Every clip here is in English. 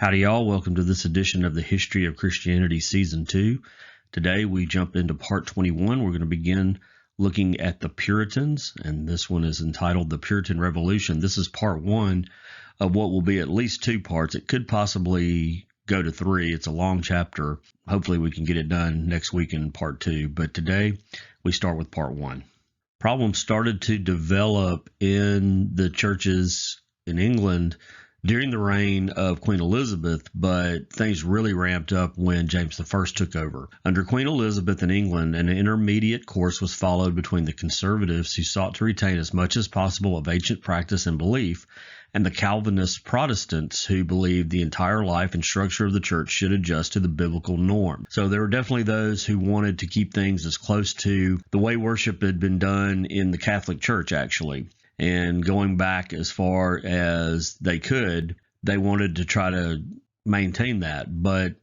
Howdy, y'all. Welcome to this edition of the History of Christianity Season 2. Today we jump into Part 21. We're going to begin looking at the Puritans, and this one is entitled The Puritan Revolution. This is Part 1 of what will be at least 2 parts. It could possibly go to 3. It's a long chapter. Hopefully we can get it done next week in Part 2, but today we start with Part 1. Problems started to develop in the churches in England during the reign of Queen Elizabeth, but things really ramped up when James I took over. Under Queen Elizabeth in England, an intermediate course was followed between the conservatives who sought to retain as much as possible of ancient practice and belief, and the Calvinist Protestants who believed the entire life and structure of the church should adjust to the biblical norm. So there were definitely those who wanted to keep things as close to the way worship had been done in the Catholic Church, actually. And going back as far as they could, they wanted to try to maintain that. But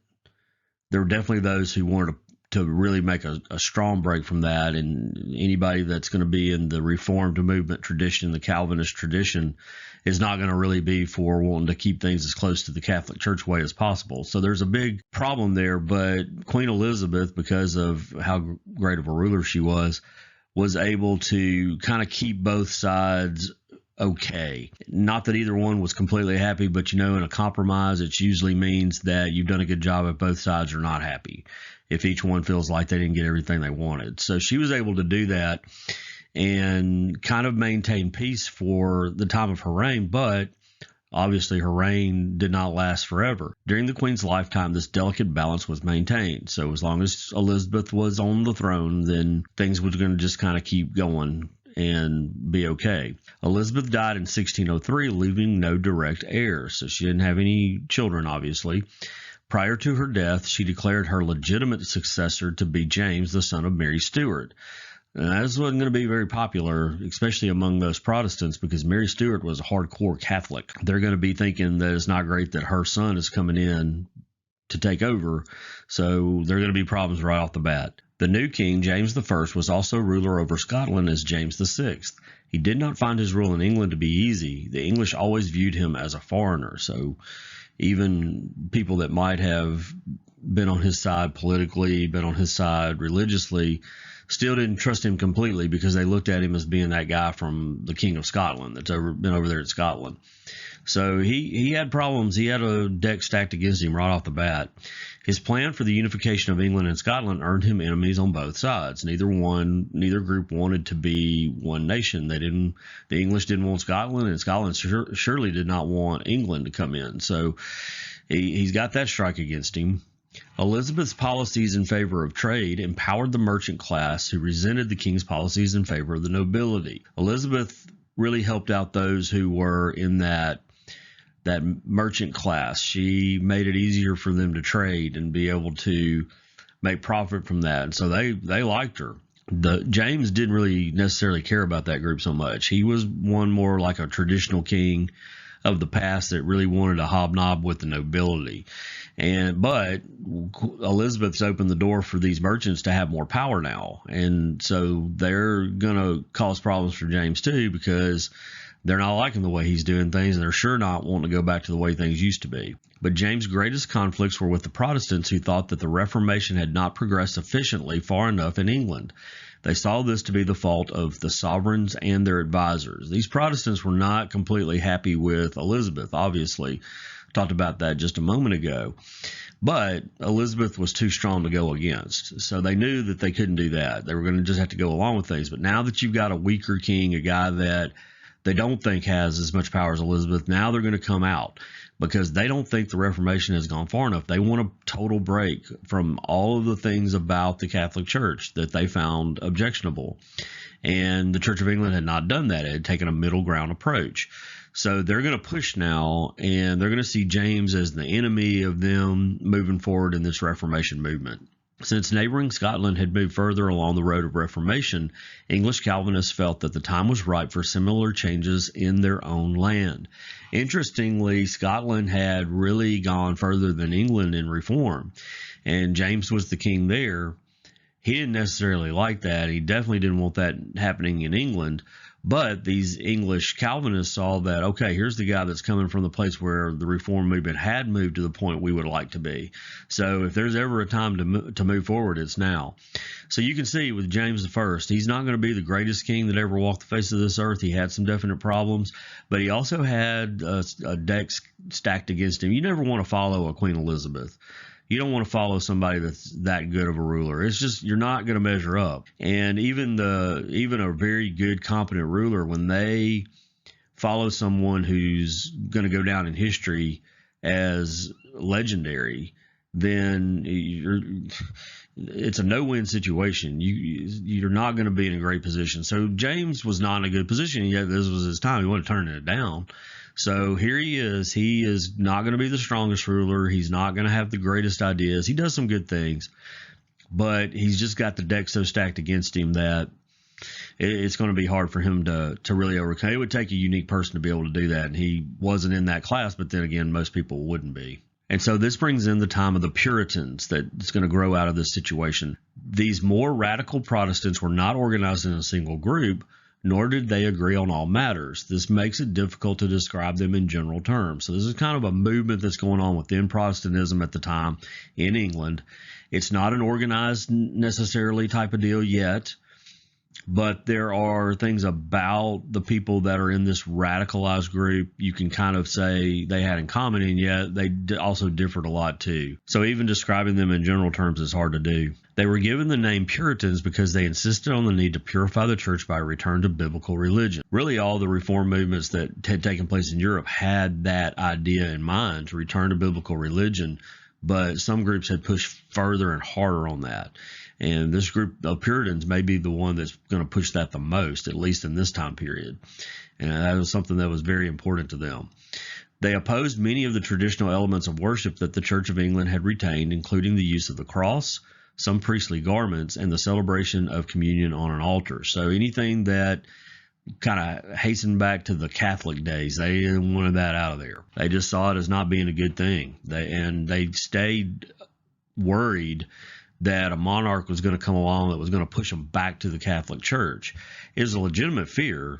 there were definitely those who wanted to really make a strong break from that. And anybody that's going to be in the Reformed movement tradition, the Calvinist tradition, is not going to really be for wanting to keep things as close to the Catholic Church way as possible. So there's a big problem there. But Queen Elizabeth, because of how great of a ruler she was able to kind of keep both sides okay. Not that either one was completely happy, but in a compromise, it usually means that you've done a good job if both sides are not happy, if each one feels like they didn't get everything they wanted. So she was able to do that and kind of maintain peace for the time of her reign, but obviously, her reign did not last forever. During the Queen's lifetime, this delicate balance was maintained. So as long as Elizabeth was on the throne, then things were going to just kind of keep going and be okay. Elizabeth died in 1603, leaving no direct heirs. So she didn't have any children, obviously. Prior to her death, she declared her legitimate successor to be James, the son of Mary Stuart. And this wasn't going to be very popular, especially among those Protestants, because Mary Stuart was a hardcore Catholic. They're going to be thinking that it's not great that her son is coming in to take over, so there are going to be problems right off the bat. The new king, James I, was also ruler over Scotland as James VI. He did not find his rule in England to be easy. The English always viewed him as a foreigner, so even people that might have been on his side politically, been on his side religiously, still didn't trust him completely because they looked at him as being that guy from the King of Scotland that's been over there in Scotland. So he had problems. He had a deck stacked against him right off the bat. His plan for the unification of England and Scotland earned him enemies on both sides. Neither group wanted to be one nation. The English didn't want Scotland, and Scotland surely did not want England to come in. So he's got that strike against him. Elizabeth's policies in favor of trade empowered the merchant class who resented the king's policies in favor of the nobility. Elizabeth really helped out those who were in that merchant class. She made it easier for them to trade and be able to make profit from that. And so they liked her. James didn't really necessarily care about that group so much. He was one more like a traditional king of the past that really wanted to hobnob with the nobility. But Elizabeth's opened the door for these merchants to have more power now. And so they're going to cause problems for James too, because they're not liking the way he's doing things, and they're sure not wanting to go back to the way things used to be. But James' greatest conflicts were with the Protestants, who thought that the Reformation had not progressed sufficiently far enough in England. They saw this to be the fault of the sovereigns and their advisors. These Protestants were not completely happy with Elizabeth, obviously. Talked about that just a moment ago. But Elizabeth was too strong to go against. So they knew that they couldn't do that. They were going to just have to go along with things. But now that you've got a weaker king, a guy that they don't think has as much power as Elizabeth, now they're going to come out because they don't think the Reformation has gone far enough. They want a total break from all of the things about the Catholic Church that they found objectionable. And the Church of England had not done that. It had taken a middle ground approach. So they're going to push now, and they're going to see James as the enemy of them moving forward in this Reformation movement. Since neighboring Scotland had moved further along the road of Reformation, English Calvinists felt that the time was ripe for similar changes in their own land. Interestingly, Scotland had really gone further than England in reform, and James was the king there. He didn't necessarily like that. He definitely didn't want that happening in England, But these English Calvinists saw that, okay, here's the guy that's coming from the place where the Reform movement had moved to the point we would like to be. So if there's ever a time to move forward, it's now. So you can see with James I, he's not going to be the greatest king that ever walked the face of this earth. He had some definite problems, but he also had a deck stacked against him. You never want to follow a Queen Elizabeth. You don't want to follow somebody that's that good of a ruler. It's just, you're not going to measure up. And even a very good, competent ruler, when they follow someone who's going to go down in history as legendary, then it's a no-win situation. You're not going to be in a great position. So James was not in a good position, yet this was his time. He wasn't turning it down. So here he is. He is not going to be the strongest ruler. He's not going to have the greatest ideas. He does some good things, but he's just got the deck so stacked against him that it's going to be hard for him to really overcome. It would take a unique person to be able to do that, and he wasn't in that class, but then again, most people wouldn't be. And so this brings in the time of the Puritans that's going to grow out of this situation. These more radical Protestants were not organized in a single group, nor did they agree on all matters. This makes it difficult to describe them in general terms. So this is kind of a movement that's going on within Protestantism at the time in England. It's not an organized necessarily type of deal yet, but there are things about the people that are in this radicalized group you can kind of say they had in common, and yet they also differed a lot too. So even describing them in general terms is hard to do. They were given the name Puritans because they insisted on the need to purify the church by a return to biblical religion. Really, all the reform movements that had taken place in Europe had that idea in mind, to return to biblical religion, but some groups had pushed further and harder on that. And this group of Puritans may be the one that's going to push that the most, at least in this time period. And that was something that was very important to them. They opposed many of the traditional elements of worship that the Church of England had retained, including the use of the cross, some priestly garments, and the celebration of communion on an altar. So anything that kind of hastened back to the Catholic days, they wanted that out of there. They just saw it as not being a good thing. They stayed worried that a monarch was going to come along that was going to push them back to the Catholic Church. It was a legitimate fear,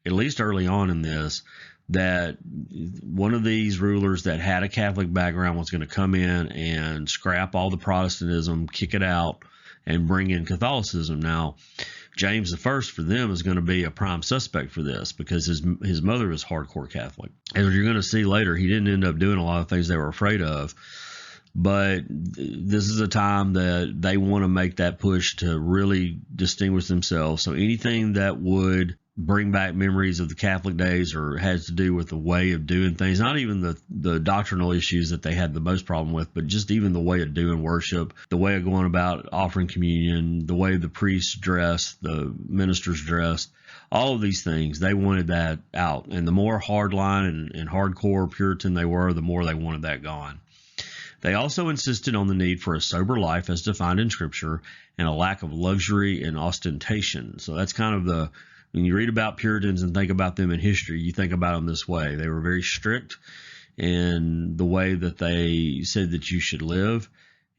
at least early on in this, that one of these rulers that had a Catholic background was going to come in and scrap all the Protestantism, kick it out, and bring in Catholicism. Now, James I for them is going to be a prime suspect for this because his mother was hardcore Catholic. As you're going to see later, he didn't end up doing a lot of things they were afraid of. But this is a time that they want to make that push to really distinguish themselves. So anything that would bring back memories of the Catholic days or has to do with the way of doing things, not even the doctrinal issues that they had the most problem with, but just even the way of doing worship, the way of going about offering communion, the way the priests dressed, the ministers dressed, all of these things, they wanted that out. And the more hardline and hardcore Puritan they were, the more they wanted that gone. They also insisted on the need for a sober life as defined in Scripture and a lack of luxury and ostentation. So that's kind of when you read about Puritans and think about them in history, you think about them this way. They were very strict in the way that they said that you should live,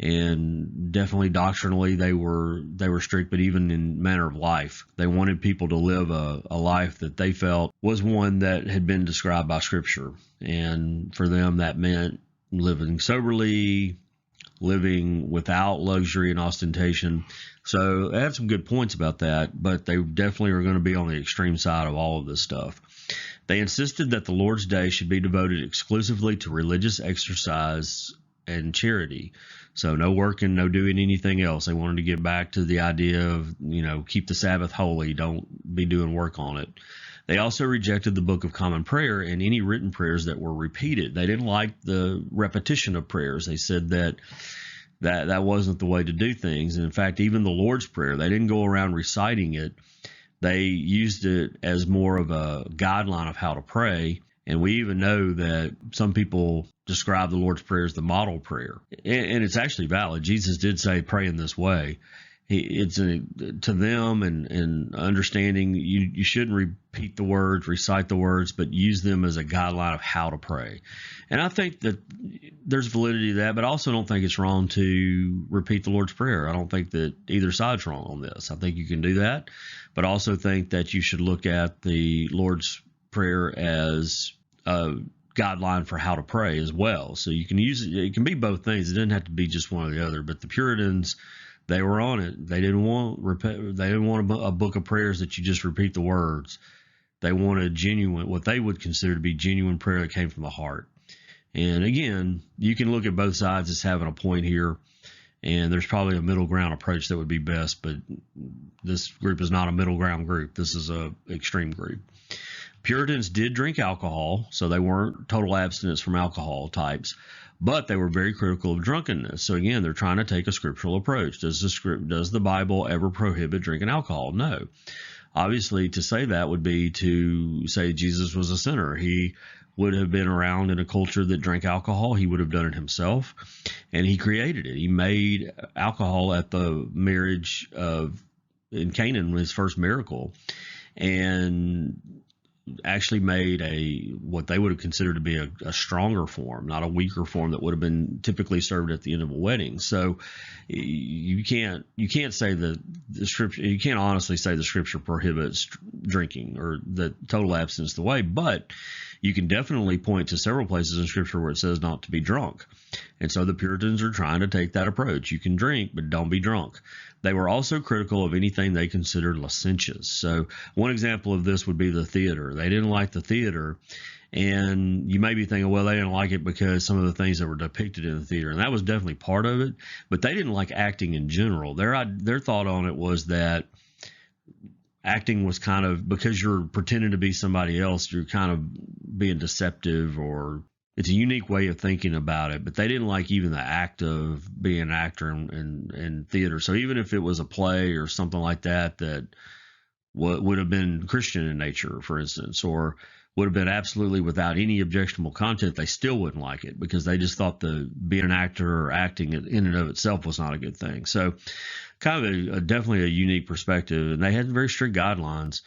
and definitely doctrinally they were strict, but even in manner of life, they wanted people to live a life that they felt was one that had been described by Scripture. And for them, that meant living soberly, living without luxury and ostentation. So they have some good points about that, but they definitely are going to be on the extreme side of all of this stuff. They insisted that the Lord's Day should be devoted exclusively to religious exercise and charity. So no working, no doing anything else. They wanted to get back to the idea of, keep the Sabbath holy, don't be doing work on it. They also rejected the Book of Common Prayer and any written prayers that were repeated. They didn't like the repetition of prayers. They said that wasn't the way to do things. And in fact, even the Lord's Prayer, they didn't go around reciting it. They used it as more of a guideline of how to pray. And we even know that some people describe the Lord's Prayer as the model prayer. And it's actually valid. Jesus did say, pray in this way. to them, and understanding you shouldn't repeat the words, recite the words, but use them as a guideline of how to pray. And I think that there's validity to that, but I also don't think it's wrong to repeat the Lord's Prayer. I don't think that either side's wrong on this. I think you can do that, but I also think that you should look at the Lord's Prayer as a guideline for how to pray as well. So you can use it. It can be both things. It doesn't have to be just one or the other. But the Puritans, they were on it. They didn't want a book of prayers that you just repeat the words. They wanted genuine, what they would consider to be genuine prayer that came from the heart. And again, you can look at both sides as having a point here, and there's probably a middle ground approach that would be best. But this group is not a middle ground group. This is a extreme group. Puritans did drink alcohol, so they weren't total abstinence from alcohol types, but they were very critical of drunkenness. So again, they're trying to take a scriptural approach. Does the Bible ever prohibit drinking alcohol? No. Obviously, to say that would be to say Jesus was a sinner. He would have been around in a culture that drank alcohol. He would have done it himself, and he created it. He made alcohol at the marriage in Canaan, his first miracle, and actually made what they would have considered to be a stronger form, not a weaker form that would have been typically served at the end of a wedding. So you can't say the scripture, you can't honestly say the scripture prohibits drinking or that total abstinence is the way, but you can definitely point to several places in scripture where it says not to be drunk. And so the Puritans are trying to take that approach. You can drink, but don't be drunk. They were also critical of anything they considered licentious. So one example of this would be the theater. They didn't like the theater. And you may be thinking, well, they didn't like it because some of the things that were depicted in the theater. And that was definitely part of it. But they didn't like acting in general. Their thought on it was that acting was kind of, because you're pretending to be somebody else, you're kind of being deceptive, or it's a unique way of thinking about it. But they didn't like even the act of being an actor in theater. So even if it was a play or something like that would have been Christian in nature, for instance, or would have been absolutely without any objectionable content, they still wouldn't like it because they just thought being an actor or acting in and of itself was not a good thing. So kind of definitely a unique perspective, and they had very strict guidelines.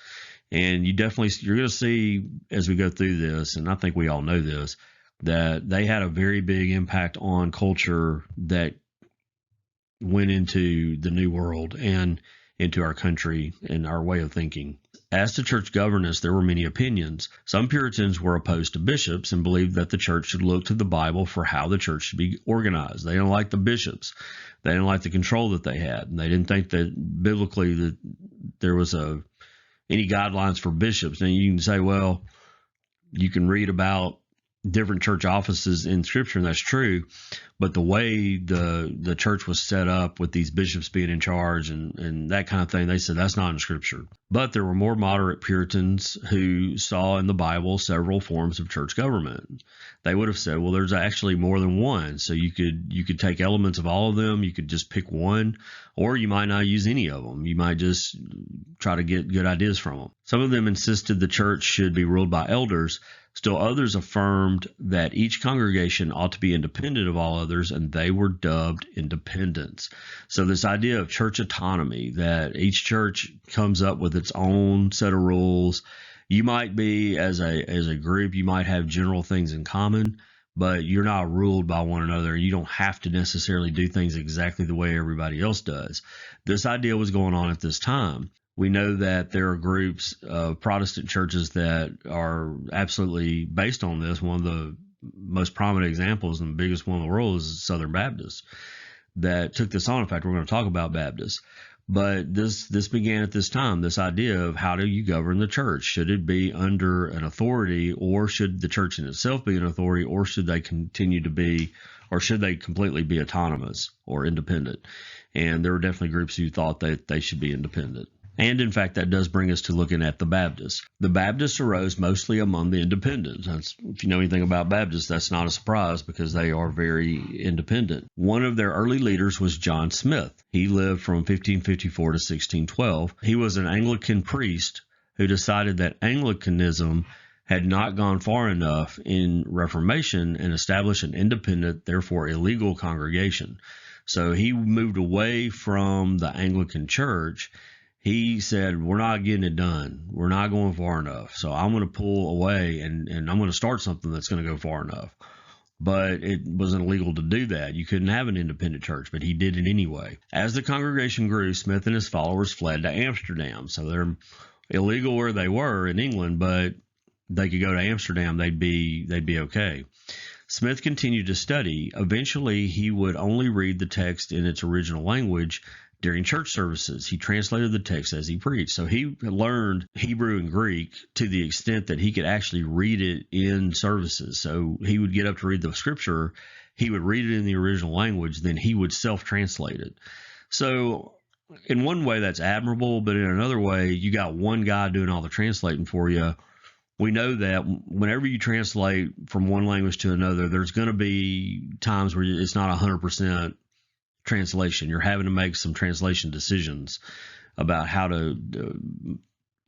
And you're going to see as we go through this, and I think we all know this, that they had a very big impact on culture that went into the New World and into our country and our way of thinking. As to church governance, there were many opinions. Some Puritans were opposed to bishops and believed that the church should look to the Bible for how the church should be organized. They didn't like the bishops. They didn't like the control that they had. And they didn't think that biblically that there was any guidelines for bishops. And you can say, well, you can read about different church offices in Scripture, and that's true. But the way the church was set up with these bishops being in charge and that kind of thing, they said that's not in Scripture. But there were more moderate Puritans who saw in the Bible several forms of church government. They would have said, well, there's actually more than one. So you could take elements of all of them. You could just pick one, or you might not use any of them. You might just try to get good ideas from them. Some of them insisted the church should be ruled by elders. Still others affirmed that each congregation ought to be independent of all others, and they were dubbed independents. So this idea of church autonomy, that each church comes up with its own set of rules. You might be, as a group, you might have general things in common, but you're not ruled by one another. You don't have to necessarily do things exactly the way everybody else does. This idea was going on at this time. We know that there are groups of Protestant churches that are absolutely based on this. One of the most prominent examples and the biggest one in the world is Southern Baptists that took this on. In fact, we're going to talk about Baptists. But this began at this time, this idea of how do you govern the church? Should it be under an authority, or should the church in itself be an authority, or should they continue to be, or should they completely be autonomous or independent? And there were definitely groups who thought that they should be independent. And in fact, that does bring us to looking at the Baptists. The Baptists arose mostly among the independents. If you know anything about Baptists, that's not a surprise because they are very independent. One of their early leaders was John Smith. He lived from 1554 to 1612. He was an Anglican priest who decided that Anglicanism had not gone far enough in Reformation and established an independent, therefore illegal congregation. So he moved away from the Anglican Church. He said, we're not getting it done. We're not going far enough. So I'm going to pull away and I'm going to start something that's going to go far enough. But it wasn't illegal to do that. You couldn't have an independent church, but he did it anyway. As the congregation grew, Smith and his followers fled to Amsterdam. So they're illegal where they were in England, but they could go to Amsterdam. They'd be okay. Smith continued to study. Eventually, he would only read the text in its original language during church services. He translated the text as he preached. So he learned Hebrew and Greek to the extent that he could actually read it in services. So he would get up to read the scripture, he would read it in the original language, then he would self-translate it. So in one way, that's admirable, but in another way, you got one guy doing all the translating for you. We know that whenever you translate from one language to another, there's going to be times where it's not 100% translation. You're having to make some translation decisions about how to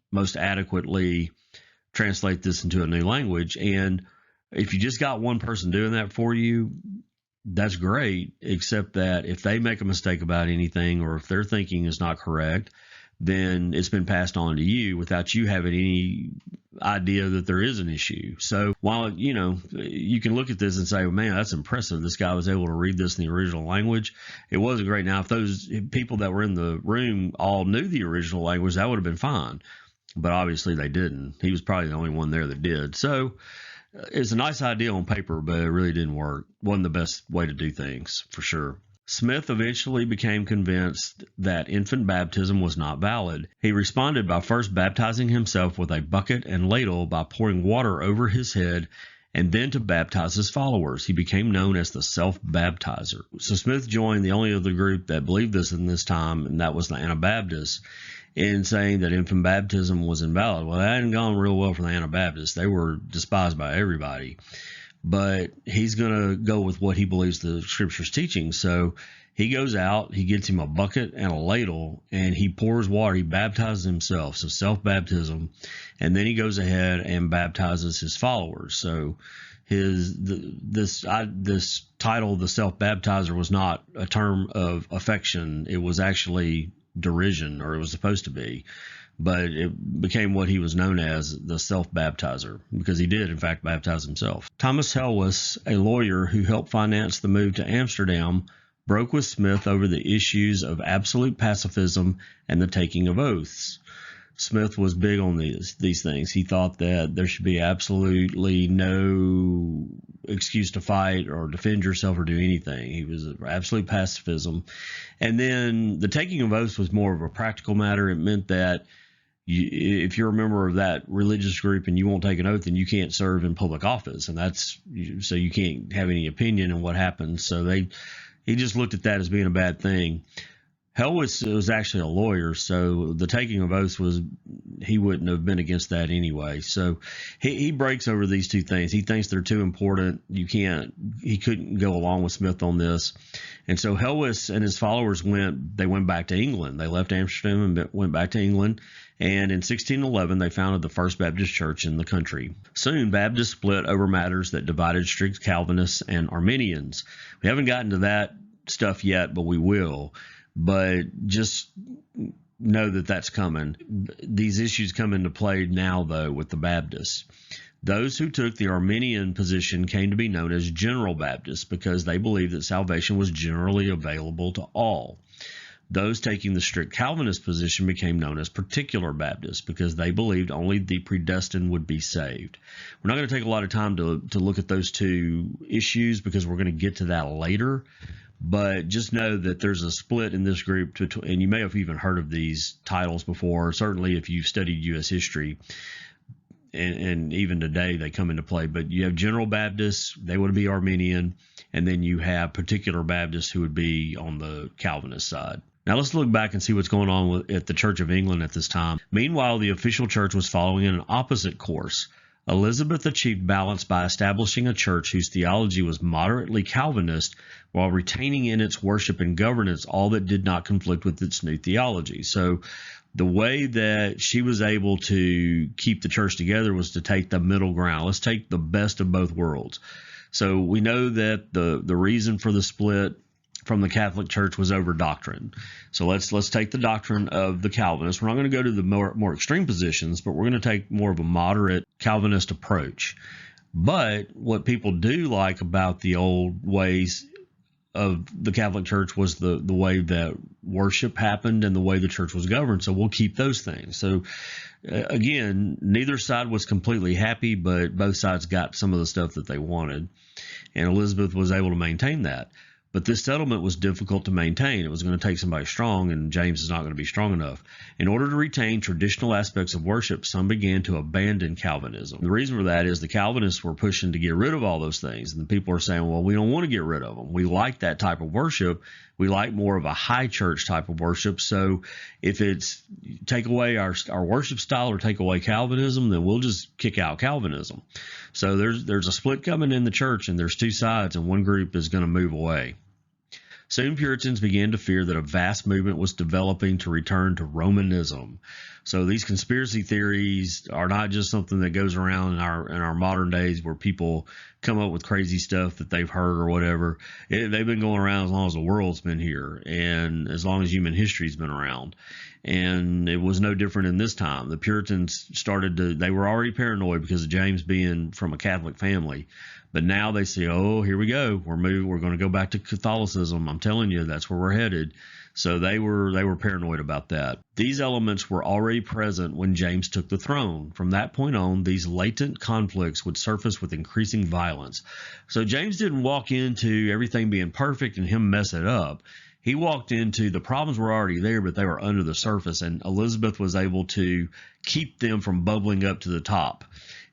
most adequately translate this into a new language. And if you just got one person doing that for you, that's great, except that if they make a mistake about anything or if their thinking is not correct, then it's been passed on to you without you having any idea that there is an issue. So while, you can look at this and say, well, man, that's impressive. This guy was able to read this in the original language. It wasn't great. Now, if those people that were in the room all knew the original language, that would have been fine. But obviously they didn't. He was probably the only one there that did. So it's a nice idea on paper, but it really didn't work. Wasn't the best way to do things, for sure. Smith eventually became convinced that infant baptism was not valid. He responded by first baptizing himself with a bucket and ladle by pouring water over his head and then to baptize his followers. He became known as the self-baptizer. So Smith joined the only other group that believed this in this time, and that was the Anabaptists, in saying that infant baptism was invalid. Well, that hadn't gone real well for the Anabaptists. They were despised by everybody. But he's going to go with what he believes the scripture's teaching. So he goes out, he gets him a bucket and a ladle, and he pours water. He baptizes himself, so self-baptism. And then he goes ahead and baptizes his followers. So this title, the self-baptizer, was not a term of affection. It was actually derision, or it was supposed to be. But it became what he was known as, the self-baptizer, because he did, in fact, baptize himself. Thomas Helwys, a lawyer who helped finance the move to Amsterdam, broke with Smith over the issues of absolute pacifism and the taking of oaths. Smith was big on these things. He thought that there should be absolutely no excuse to fight or defend yourself or do anything. He was absolute pacifism. And then the taking of oaths was more of a practical matter. It meant that if you're a member of that religious group and you won't take an oath, then you can't serve in public office, and so you can't have any opinion on what happens. So he just looked at that as being a bad thing. Helwys was actually a lawyer, so the taking of oaths he wouldn't have been against that anyway. So he breaks over these two things. He thinks they're too important. He couldn't go along with Smith on this. And so Helwys and his followers went back to England. They left Amsterdam and went back to England. And in 1611, they founded the first Baptist church in the country. Soon, Baptists split over matters that divided strict Calvinists and Arminians. We haven't gotten to that stuff yet, but we will. But just know that that's coming. These issues come into play now, though, with the Baptists. Those who took the Arminian position came to be known as General Baptists because they believed that salvation was generally available to all. Those taking the strict Calvinist position became known as Particular Baptists because they believed only the predestined would be saved. We're not going to take a lot of time to look at those two issues because we're going to get to that later. But just know that there's a split in this group, and you may have even heard of these titles before, certainly if you've studied U.S. history, and even today they come into play. But you have General Baptists, they would be Arminian, and then you have Particular Baptists who would be on the Calvinist side. Now let's look back and see what's going on at the Church of England at this time. Meanwhile, the official church was following an opposite course. Elizabeth achieved balance by establishing a church whose theology was moderately Calvinist while retaining in its worship and governance all that did not conflict with its new theology. So the way that she was able to keep the church together was to take the middle ground. Let's take the best of both worlds. So we know that the reason for the split from the Catholic Church was over doctrine. So let's take the doctrine of the Calvinists. We're not going to go to the more extreme positions, but we're going to take more of a moderate Calvinist approach. But what people do like about the old ways of the Catholic Church was the way that worship happened and the way the church was governed. So we'll keep those things. So again, neither side was completely happy, but both sides got some of the stuff that they wanted. And Elizabeth was able to maintain that. But this settlement was difficult to maintain. It was going to take somebody strong, and James is not going to be strong enough. In order to retain traditional aspects of worship, some began to abandon Calvinism. The reason for that is the Calvinists were pushing to get rid of all those things, and the people are saying, well, we don't want to get rid of them. We like that type of worship. We like more of a high church type of worship. So if it's take away our worship style or take away Calvinism, then we'll just kick out Calvinism. So there's a split coming in the church, and there's two sides, and one group is going to move away. Soon Puritans began to fear that a vast movement was developing to return to Romanism. So these conspiracy theories are not just something that goes around in our modern days where people come up with crazy stuff that they've heard or whatever. They've been going around as long as the world's been here and as long as human history's been around. And it was no different in this time. The Puritans they were already paranoid because of James being from a Catholic family. But now they say, oh, here we go. We're going to go back to Catholicism. I'm telling you, that's where we're headed. So they were paranoid about that. These elements were already present when James took the throne. From that point on, these latent conflicts would surface with increasing violence. So James didn't walk into everything being perfect and him mess it up. He walked into the problems were already there, but they were under the surface, and Elizabeth was able to keep them from bubbling up to the top.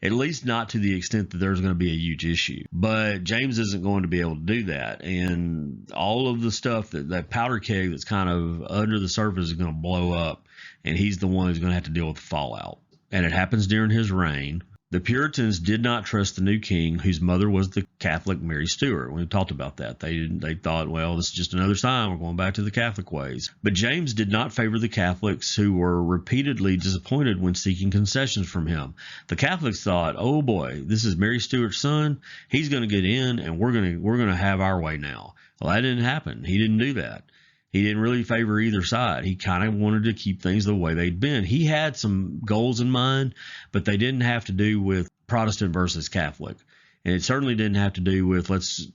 At least not to the extent that there's going to be a huge issue. But James isn't going to be able to do that. And all of the stuff, that powder keg that's kind of under the surface is going to blow up. And he's the one who's going to have to deal with the fallout. And it happens during his reign. The Puritans did not trust the new king, whose mother was the Catholic Mary Stuart. We talked about that. They thought, well, this is just another sign. We're going back to the Catholic ways. But James did not favor the Catholics, who were repeatedly disappointed when seeking concessions from him. The Catholics thought, oh boy, this is Mary Stuart's son. He's going to get in, and we're going to have our way now. Well, that didn't happen. He didn't do that. He didn't really favor either side. He kind of wanted to keep things the way they'd been. He had some goals in mind, but they didn't have to do with Protestant versus Catholic. And it certainly didn't have to do with let's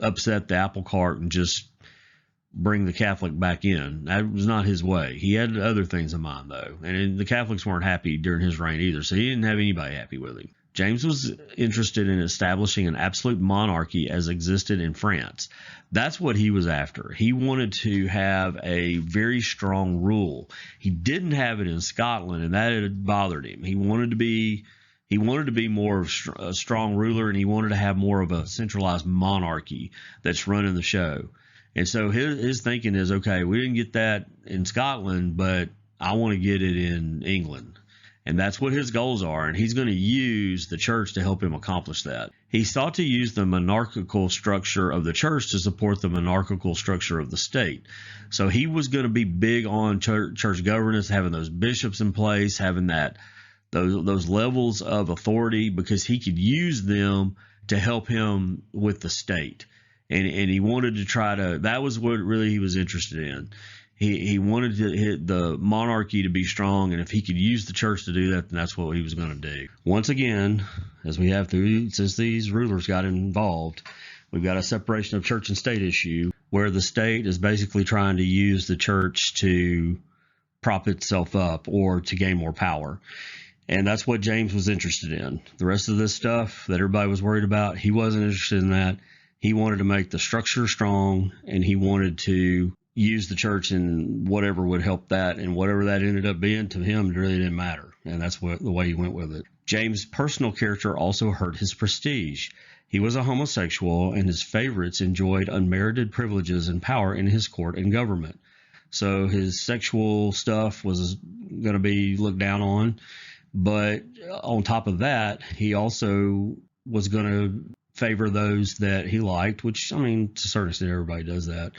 upset the apple cart and just bring the Catholic back in. That was not his way. He had other things in mind, though. And the Catholics weren't happy during his reign either, so he didn't have anybody happy with him. James was interested in establishing an absolute monarchy as existed in France. That's what he was after. He wanted to have a very strong rule. He didn't have it in Scotland, and that had bothered him. He wanted to be more of a strong ruler, and he wanted to have more of a centralized monarchy that's running the show. And so his thinking is, okay, we didn't get that in Scotland, but I want to get it in England. And that's what his goals are, and he's going to use the church to help him accomplish that. He sought to use the monarchical structure of the church to support the monarchical structure of the state. So he was going to be big on church governance, having those bishops in place, having those levels of authority, because he could use them to help him with the state. And he wanted to that was what really he was interested in. He wanted to hit the monarchy to be strong, and if he could use the church to do that, then that's what he was going to do. Once again, as we have since these rulers got involved, we've got a separation of church and state issue where the state is basically trying to use the church to prop itself up or to gain more power. And that's what James was interested in. The rest of this stuff that everybody was worried about, he wasn't interested in that. He wanted to make the structure strong, and he wanted to use the church in whatever would help that, and whatever that ended up being to him, it really didn't matter. And that's the way he went with it. James' personal character also hurt his prestige. He was a homosexual, and his favorites enjoyed unmerited privileges and power in his court and government. So his sexual stuff was going to be looked down on. But on top of that, he also was going to favor those that he liked, which, I mean, to a certain extent, everybody does that.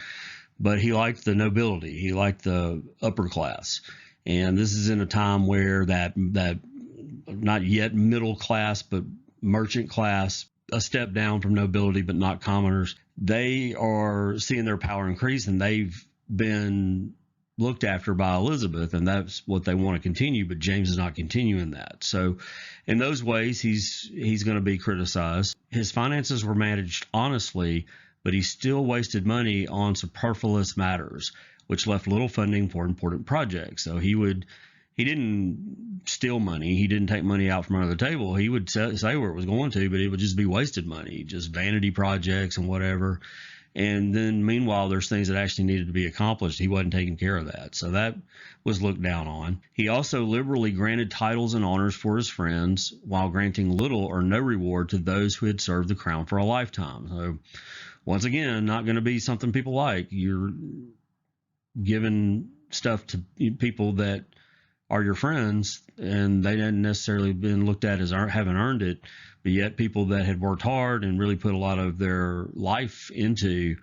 But he liked the nobility. He liked the upper class. And this is in a time where that not yet middle class, but merchant class a step down from nobility, but not commoners. They are seeing their power increase, and they've been looked after by Elizabeth, and that's what they want to continue, but James is not continuing that. So in those ways, he's going to be criticized. His finances were managed honestly, but he still wasted money on superfluous matters, which left little funding for important projects. So he didn't steal money. He didn't take money out from under the table. He would say where it was going to, but it would just be wasted money, just vanity projects and whatever. And then meanwhile, there's things that actually needed to be accomplished. He wasn't taking care of that. So that was looked down on. He also liberally granted titles and honors for his friends while granting little or no reward to those who had served the crown for a lifetime. So once again, not going to be something people like. You're giving stuff to people that are your friends, and they hadn't necessarily been looked at as having earned it, but yet people that had worked hard and really put a lot of their life into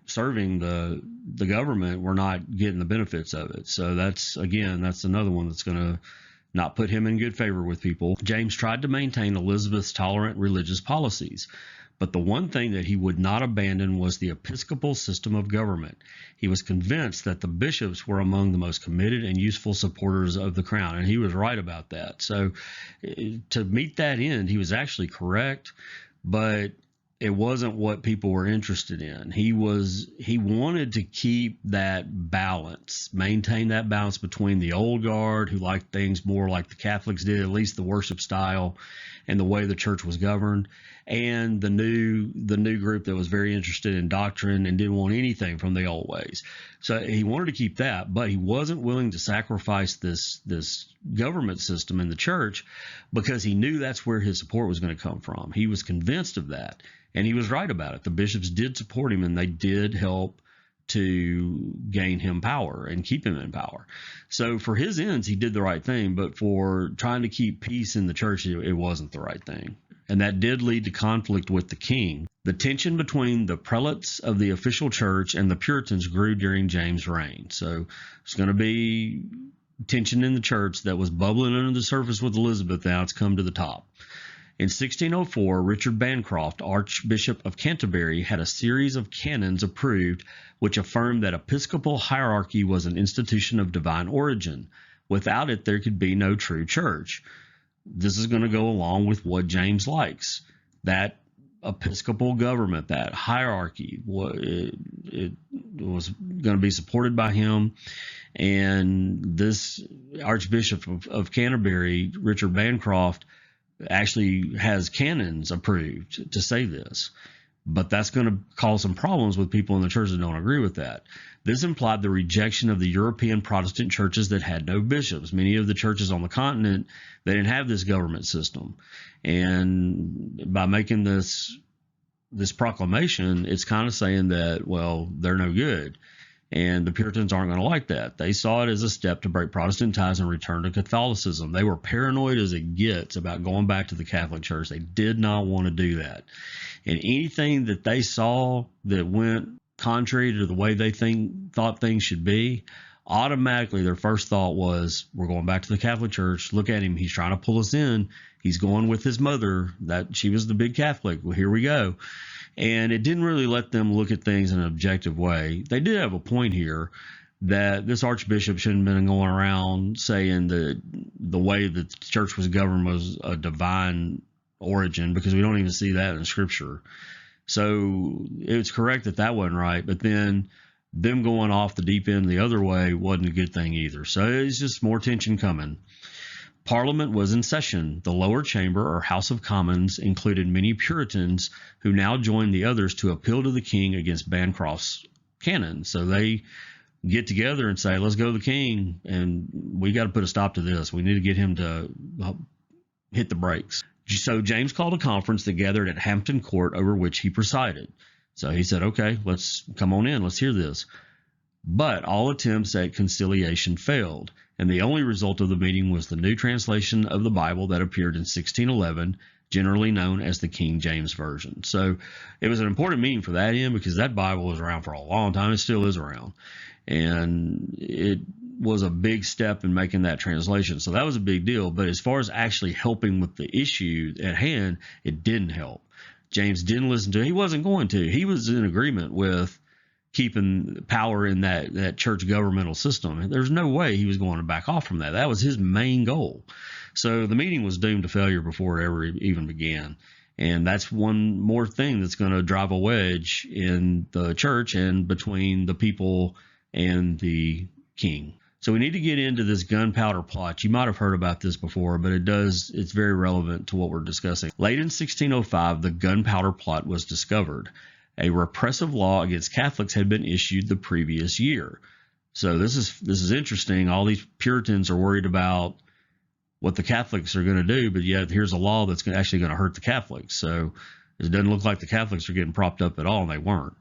serving the government were not getting the benefits of it. So that's another one that's going to not put him in good favor with people. James tried to maintain Elizabeth's tolerant religious policies, but the one thing that he would not abandon was the episcopal system of government. He was convinced that the bishops were among the most committed and useful supporters of the crown, and he was right about that. So to meet that end, he was actually correct, but it wasn't what people were interested in. He wanted to keep that balance, maintain that balance between the old guard, who liked things more like the Catholics did, at least the worship style and the way the church was governed, and the new group that was very interested in doctrine and didn't want anything from the old ways. So he wanted to keep that, but he wasn't willing to sacrifice this government system in the church because he knew that's where his support was going to come from. He was convinced of that, and he was right about it. The bishops did support him, and they did help to gain him power and keep him in power. So for his ends, he did the right thing, but for trying to keep peace in the church, it wasn't the right thing. And that did lead to conflict with the king. The tension between the prelates of the official church and the Puritans grew during James' reign. So it's going to be tension in the church that was bubbling under the surface with Elizabeth. Now it's come to the top. In 1604, Richard Bancroft, Archbishop of Canterbury, had a series of canons approved which affirmed that episcopal hierarchy was an institution of divine origin. Without it, there could be no true church. This is going to go along with what James likes. That episcopal government, that hierarchy, it was going to be supported by him. And this Archbishop of Canterbury, Richard Bancroft, actually has canons approved to say this. But that's going to cause some problems with people in the church that don't agree with that. This implied the rejection of the European Protestant churches that had no bishops. Many of the churches on the continent, they didn't have this government system. And by making this proclamation, it's kind of saying that, well, they're no good. And the Puritans aren't going to like that. They saw it as a step to break Protestant ties and return to Catholicism. They were paranoid as it gets about going back to the Catholic Church. They did not want to do that. And anything that they saw that went contrary to the way they thought things should be, automatically their first thought was, we're going back to the Catholic Church. Look at him. He's trying to pull us in. He's going with his mother. That she was the big Catholic. Well, here we go. And it didn't really let them look at things in an objective way. They did have a point here that this archbishop shouldn't have been going around saying that the way that the church was governed was a divine origin, because we don't even see that in Scripture. So it's correct that wasn't right, but then them going off the deep end the other way wasn't a good thing either. So it's just more tension coming. Parliament was in session. The lower chamber, or House of Commons, included many Puritans who now joined the others to appeal to the king against Bancroft's canon. So they get together and say, let's go to the king, and we got to put a stop to this. We need to get him to hit the brakes. So James called a conference that gathered at Hampton Court, over which he presided. So he said, okay, let's come on in. Let's hear this. But all attempts at conciliation failed, and the only result of the meeting was the new translation of the Bible that appeared in 1611, generally known as the King James Version. So it was an important meeting for that end, because that Bible was around for a long time. It still is around. And was a big step in making that translation. So that was a big deal. But as far as actually helping with the issue at hand, it didn't help. James didn't listen to it. He wasn't going to. He was in agreement with keeping power in that church governmental system. There's no way he was going to back off from that. That was his main goal. So the meeting was doomed to failure before it ever even began. And that's one more thing that's going to drive a wedge in the church and between the people and the king. So we need to get into this gunpowder plot. You might have heard about this before, but it's very relevant to what we're discussing. Late in 1605, the gunpowder plot was discovered. A repressive law against Catholics had been issued the previous year. So this is interesting. All these Puritans are worried about what the Catholics are going to do, but yet here's a law that's actually going to hurt the Catholics. So it doesn't look like the Catholics are getting propped up at all, and they weren't.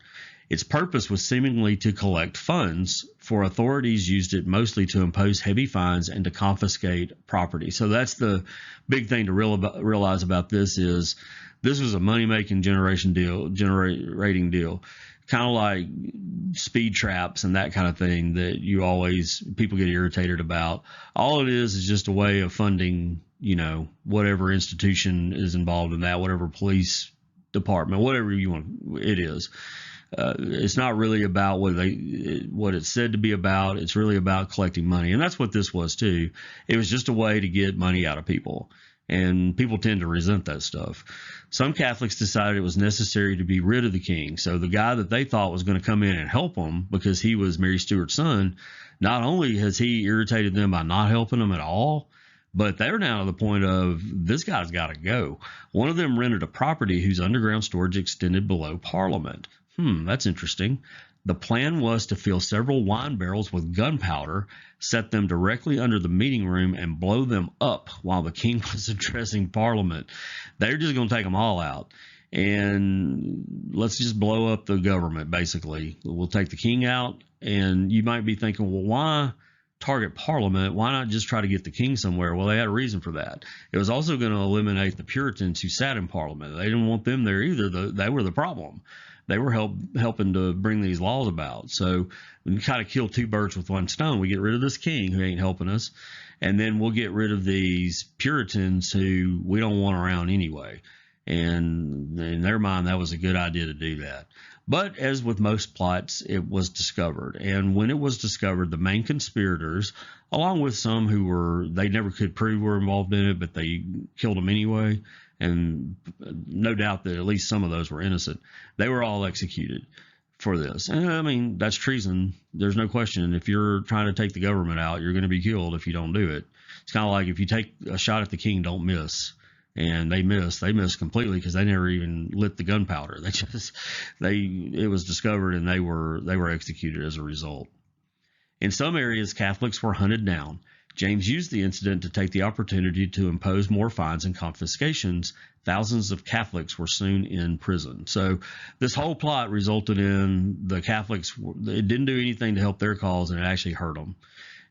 Its purpose was seemingly to collect funds, for authorities used it mostly to impose heavy fines and to confiscate property. So that's the big thing to realize about this is this was a money-making generating deal, kind of like speed traps and that kind of thing that people get irritated about. All it is just a way of funding, whatever institution is involved in that, whatever police department, whatever you want, it is. It's not really about what it's said to be about. It's really about collecting money. And that's what this was too. It was just a way to get money out of people. And people tend to resent that stuff. Some Catholics decided it was necessary to be rid of the king. So the guy that they thought was going to come in and help them because he was Mary Stuart's son, not only has he irritated them by not helping them at all, but they're now to the point of this guy's got to go. One of them rented a property whose underground storage extended below Parliament. That's interesting. The plan was to fill several wine barrels with gunpowder, set them directly under the meeting room, and blow them up while the king was addressing Parliament. They're just going to take them all out. And let's just blow up the government, basically. We'll take the king out. And you might be thinking, well, why target Parliament? Why not just try to get the king somewhere? Well, they had a reason for that. It was also going to eliminate the Puritans who sat in Parliament. They didn't want them there either. They were the problem. They were helping to bring these laws about. So we can kind of kill two birds with one stone. We get rid of this king who ain't helping us, and then we'll get rid of these Puritans who we don't want around anyway. And in their mind, that was a good idea to do that. But as with most plots, it was discovered. And when it was discovered, the main conspirators, along with some who they never could prove were involved in it, but they killed them anyway, and no doubt that at least some of those were innocent, they were all executed for this. And I mean, that's treason. There's no question. If you're trying to take the government out, you're going to be killed if you don't do it. It's kind of like if you take a shot at the king, don't miss. And they missed completely because they never even lit the gunpowder. It was discovered and they were executed as a result. In some areas, Catholics were hunted down. James used the incident to take the opportunity to impose more fines and confiscations. Thousands of Catholics were soon in prison. So this whole plot resulted in the Catholics, it didn't do anything to help their cause, and it actually hurt them.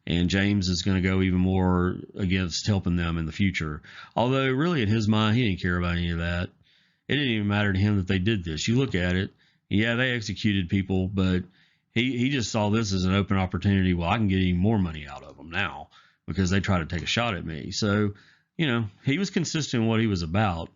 And James is going to go even more against helping them in the future. Although really in his mind, he didn't care about any of that. It didn't even matter to him that they did this. You look at it, yeah, they executed people, but he just saw this as an open opportunity. Well, I can get even more money out of them now, because they tried to take a shot at me. So, he was consistent in what he was about.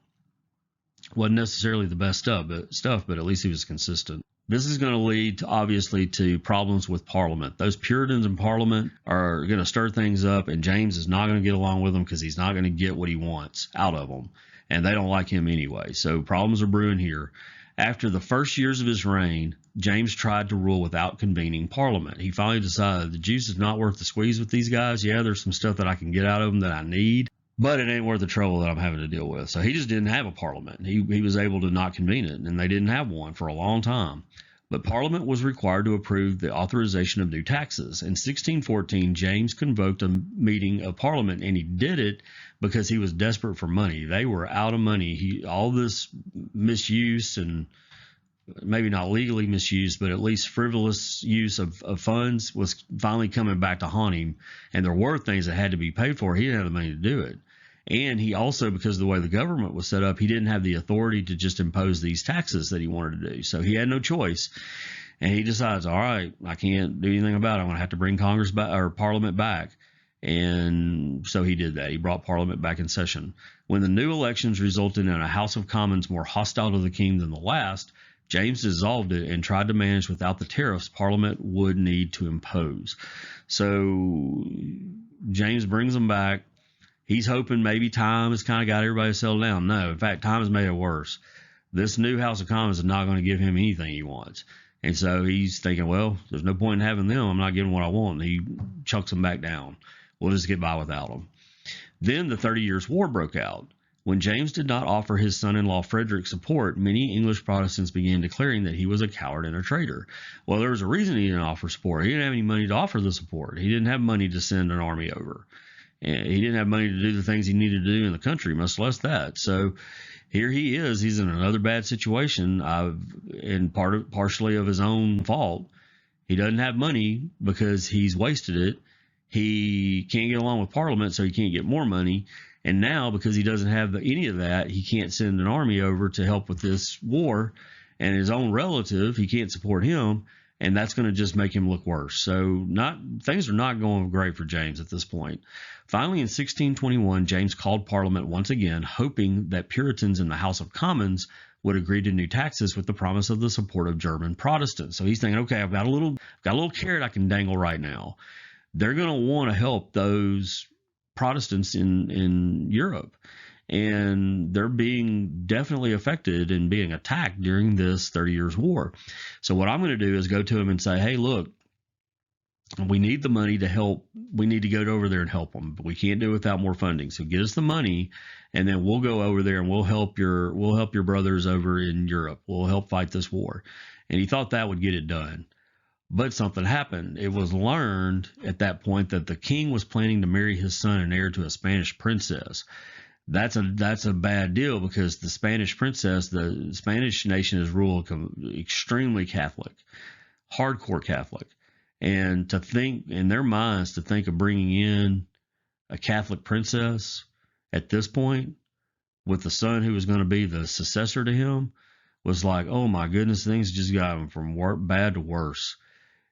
Wasn't necessarily the best stuff, but at least he was consistent. This is going to lead, obviously, to problems with Parliament. Those Puritans in Parliament are going to stir things up, and James is not going to get along with them because he's not going to get what he wants out of them. And they don't like him anyway. So problems are brewing here. After the first years of his reign, James tried to rule without convening Parliament. He finally decided the juice is not worth the squeeze with these guys. Yeah, there's some stuff that I can get out of them that I need, but it ain't worth the trouble that I'm having to deal with. So he just didn't have a Parliament. He was able to not convene it, and they didn't have one for a long time. But Parliament was required to approve the authorization of new taxes. In 1614, James convoked a meeting of Parliament, and he did it because he was desperate for money. They were out of money. All this misuse, and maybe not legally misuse, but at least frivolous use of funds, was finally coming back to haunt him. And there were things that had to be paid for. He didn't have the money to do it. And he also, because of the way the government was set up, he didn't have the authority to just impose these taxes that he wanted to do. So he had no choice. And he decides, all right, I can't do anything about it. I'm going to have to bring Congress back, or Parliament back. And so he did that. He brought Parliament back in session. When the new elections resulted in a House of Commons more hostile to the king than the last, James dissolved it and tried to manage without the tariffs Parliament would need to impose. So James brings them back. He's hoping maybe time has kind of got everybody settled down. No, in fact, time has made it worse. This new House of Commons is not going to give him anything he wants. And so he's thinking, well, there's no point in having them. I'm not getting what I want. And he chucks them back down. We'll just get by without them. Then the 30 Years' War broke out. When James did not offer his son-in-law Frederick support, many English Protestants began declaring that he was a coward and a traitor. Well, there was a reason he didn't offer support. He didn't have any money to offer the support. He didn't have money to send an army over. And he didn't have money to do the things he needed to do in the country, much less that. So here he is. He's in another bad situation, and partially of his own fault. He doesn't have money because he's wasted it. He can't get along with Parliament, so he can't get more money. And now, because he doesn't have any of that, he can't send an army over to help with this war. And his own relative, he can't support him, and that's going to just make him look worse. So things are not going great for James at this point. Finally, in 1621, James called Parliament once again, hoping that Puritans in the House of Commons would agree to new taxes with the promise of the support of German Protestants. So he's thinking, okay, I've got a little carrot I can dangle right now. They're going to want to help those Protestants in Europe, and they're being definitely affected and being attacked during this 30 Years' War. So what I'm going to do is go to them and say, hey, look, we need the money to help. We need to go over there and help them, but we can't do it without more funding. So get us the money, and then we'll go over there and we'll help your brothers over in Europe. We'll help fight this war. And he thought that would get it done. But something happened. It was learned at that point that the king was planning to marry his son and heir to a Spanish princess. That's a bad deal, because the Spanish princess, the Spanish nation is ruled extremely Catholic, hardcore Catholic. And to think in their minds, to think of bringing in a Catholic princess at this point with the son who was going to be the successor to him was like, oh my goodness, things just got from bad to worse.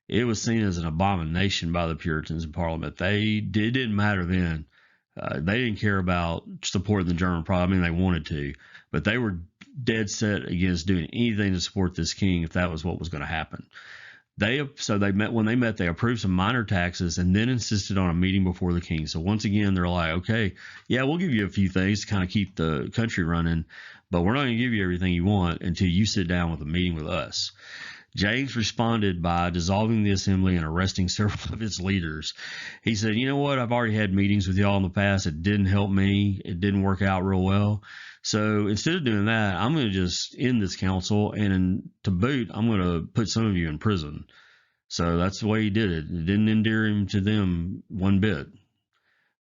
It was seen as an abomination by the Puritans in Parliament. It didn't matter then. They didn't care about supporting the German Parliament. I mean, they wanted to, but they were dead set against doing anything to support this king if that was what was going to happen. When they met, they approved some minor taxes and then insisted on a meeting before the king. So once again, they're like, okay, yeah, we'll give you a few things to kind of keep the country running, but we're not going to give you everything you want until you sit down with a meeting with us. James responded by dissolving the assembly and arresting several of its leaders. He said, you know what? I've already had meetings with y'all in the past. It didn't help me. It didn't work out real well. So instead of doing that, I'm going to just end this council, and to boot, I'm going to put some of you in prison. So that's the way he did it. It didn't endear him to them one bit.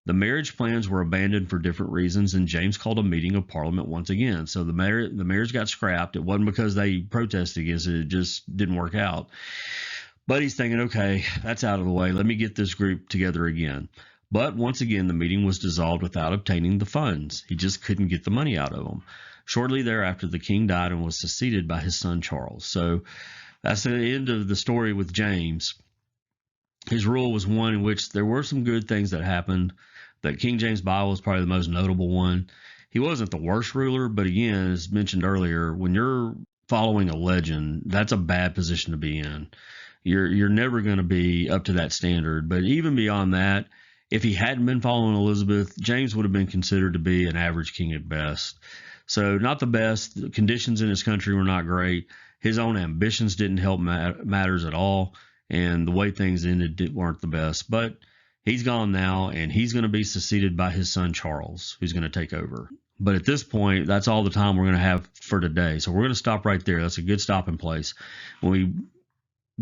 The marriage plans were abandoned for different reasons, and James called a meeting of Parliament once again. So the marriage got scrapped. It wasn't because they protested against it. It just didn't work out. But he's thinking, okay, that's out of the way. Let me get this group together again. But once again, the meeting was dissolved without obtaining the funds. He just couldn't get the money out of them. Shortly thereafter, the king died and was succeeded by his son Charles. So that's the end of the story with James. His rule was one in which there were some good things that happened. The King James Bible is probably the most notable one. He wasn't the worst ruler, but again, as mentioned earlier, when you're following a legend, that's a bad position to be in. You're never going to be up to that standard. But even beyond that, if he hadn't been following Elizabeth, James would have been considered to be an average king at best. So not the best. The conditions in his country were not great. His own ambitions didn't help matters at all, and the way things ended weren't the best. But he's gone now, and he's going to be succeeded by his son Charles, who's going to take over. But at this point, that's all the time we're going to have for today. So we're going to stop right there. That's a good stopping place. When we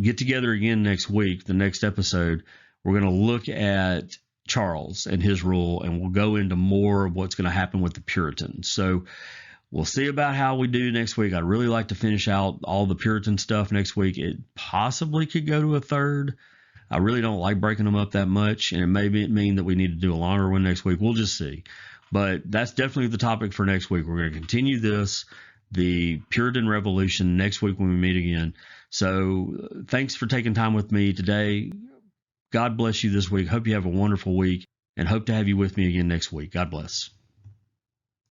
get together again next week, the next episode, we're going to look at Charles and his rule, and we'll go into more of what's going to happen with the Puritans. So we'll see about how we do next week. I'd really like to finish out all the Puritan stuff next week. It possibly could go to a third. I really don't like breaking them up that much, and it may mean that we need to do a longer one next week. We'll just see. But that's definitely the topic for next week. We're going to continue this. the Puritan Revolution next week when we meet again. So thanks for taking time with me today. God bless you this week. Hope you have a wonderful week, and hope to have you with me again next week. God bless.